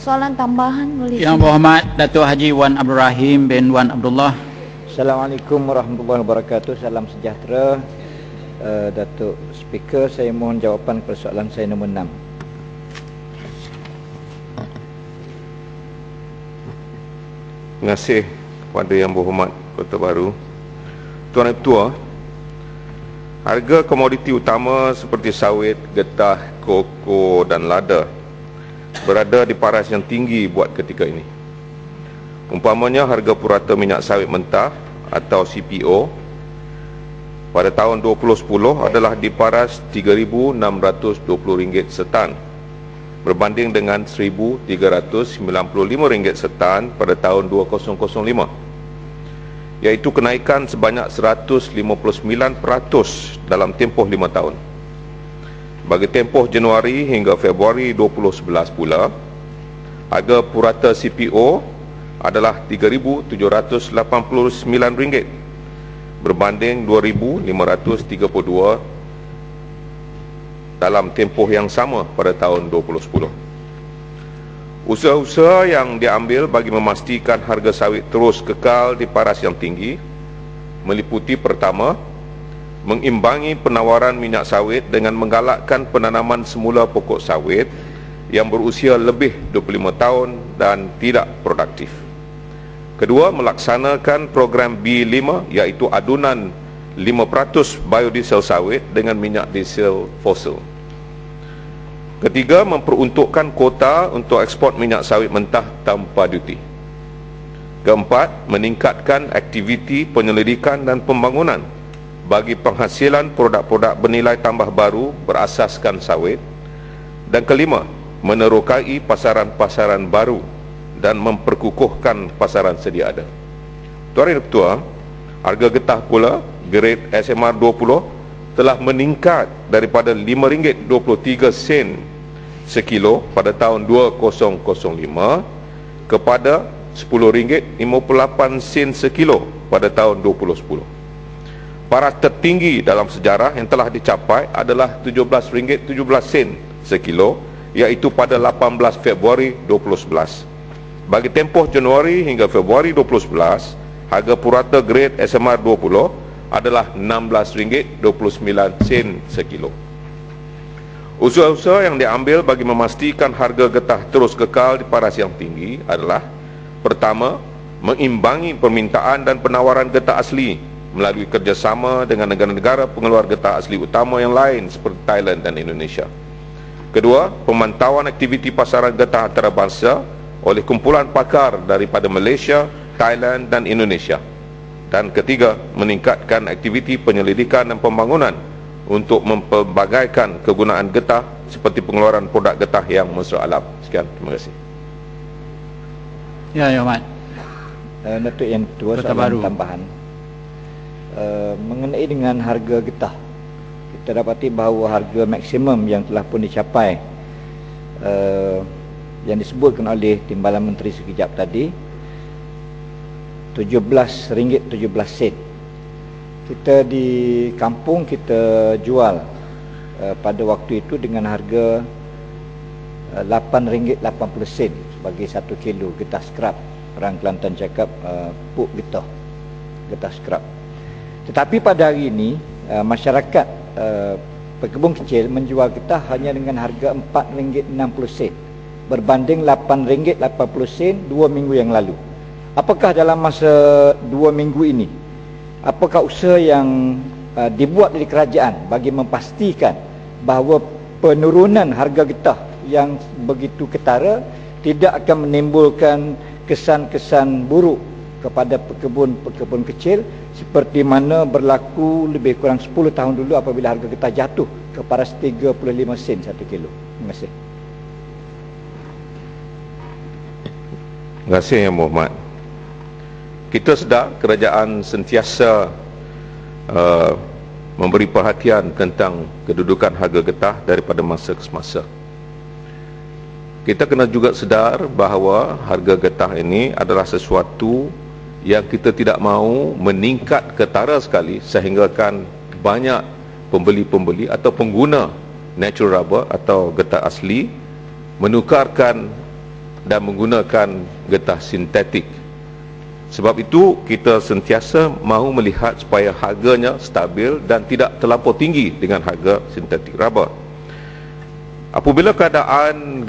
soalan tambahan boleh? Yang berhormat Datuk Haji Wan Abdul Rahim bin Wan Abdullah. Assalamualaikum warahmatullahi wabarakatuh. Salam sejahtera. Datuk Speaker, saya mohon jawapan kepada soalan saya nombor 6. Terima kasih kepada Yang Berhormat Kota Baru. Tuan Ketua, harga komoditi utama seperti sawit, getah, koko dan lada berada di paras yang tinggi buat ketika ini. Umpamanya harga purata minyak sawit mentah atau CPO pada tahun 2010 adalah di paras RM3,620 setan, berbanding dengan RM1,395 setan pada tahun 2005, iaitu kenaikan sebanyak 159% dalam tempoh 5 tahun. Bagi tempoh Januari hingga Februari 2011 pula, harga purata CPO adalah RM3,789 berbanding RM2,532 dalam tempoh yang sama pada tahun 2010. Usaha-usaha yang diambil bagi memastikan harga sawit terus kekal di paras yang tinggi meliputi: pertama, mengimbangi penawaran minyak sawit dengan menggalakkan penanaman semula pokok sawit yang berusia lebih 25 tahun dan tidak produktif. Kedua, melaksanakan program B5, iaitu adunan 5% biodiesel sawit dengan minyak diesel fosil. Ketiga, memperuntukkan kuota untuk ekspor minyak sawit mentah tanpa duty. Keempat, meningkatkan aktiviti penyelidikan dan pembangunan bagi penghasilan produk-produk bernilai tambah baru berasaskan sawit. Dan kelima, menerokai pasaran-pasaran baru dan memperkukuhkan pasaran sedia ada. Tuan Ketua, harga getah pula grade SMR 20 telah meningkat daripada RM5.23 sekilo pada tahun 2005 kepada RM10.58 sekilo pada tahun 2010. Paras tertinggi dalam sejarah yang telah dicapai adalah RM17.17 sekilo, iaitu pada 18 Februari 2011. Bagi tempoh Januari hingga Februari 2011, harga purata grade SMR 20 adalah RM16.29 sekilo. Usaha-usaha yang diambil bagi memastikan harga getah terus kekal di paras yang tinggi adalah: pertama, mengimbangi permintaan dan penawaran getah asli melalui kerjasama dengan negara-negara pengeluar getah asli utama yang lain seperti Thailand dan Indonesia. Kedua, pemantauan aktiviti pasaran getah antarabangsa oleh kumpulan pakar daripada Malaysia, Thailand dan Indonesia. Dan ketiga, meningkatkan aktiviti penyelidikan dan pembangunan untuk mempelbagaikan kegunaan getah seperti pengeluaran produk getah yang mesra alam. Sekian, terima kasih. Ya, Yang Berhormat Datuk Yang Tua, soalan tambahan mengenai dengan harga getah. Kita dapati bahawa harga maksimum yang telah pun dicapai yang disebutkan oleh Timbalan Menteri sekejap tadi, RM17.17. Kita di kampung kita jual pada waktu itu dengan harga RM8.80 sebagai 1 kilo getah scrap. Orang Kelantan cakap puk getah scrap. Tetapi pada hari ini masyarakat pekebun kecil menjual getah hanya dengan harga RM4.60 berbanding RM8.80 2 minggu yang lalu. Apakah dalam masa 2 minggu ini, apakah usaha yang dibuat oleh kerajaan bagi memastikan bahawa penurunan harga getah yang begitu ketara tidak akan menimbulkan kesan-kesan buruk kepada pekebun kecil seperti mana berlaku lebih kurang 10 tahun dulu apabila harga getah jatuh ke paras 35 sen 1 kilo. Terima kasih. Terima kasih Yang Berhormat. Kita sedar kerajaan sentiasa memberi perhatian tentang kedudukan harga getah daripada masa ke semasa. Kita kena juga sedar bahawa harga getah ini adalah sesuatu yang kita tidak mahu meningkat ketara sekali sehinggakan banyak pembeli-pembeli atau pengguna natural rubber atau getah asli menukarkan dan menggunakan getah sintetik. Sebab itu kita sentiasa mahu melihat supaya harganya stabil dan tidak terlampau tinggi dengan harga sintetik raba. Apabila keadaan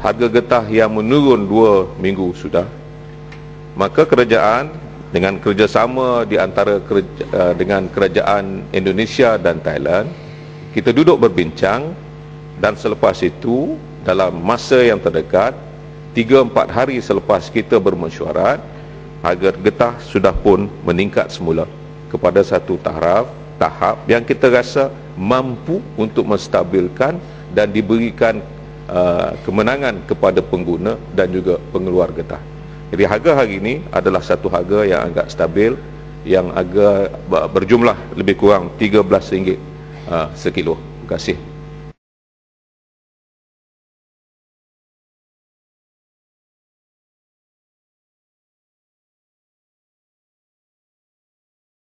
harga getah yang menurun 2 minggu sudah, maka kerajaan dengan kerjasama di antara dengan kerajaan Indonesia dan Thailand, kita duduk berbincang, dan selepas itu dalam masa yang terdekat 3-4 hari selepas kita bermesyuarat, harga getah sudah pun meningkat semula kepada satu tahap yang kita rasa mampu untuk menstabilkan dan diberikan kemenangan kepada pengguna dan juga pengeluar getah. Jadi harga hari ini adalah satu harga yang agak stabil, yang agak berjumlah lebih kurang RM13 sekilo. Terima kasih.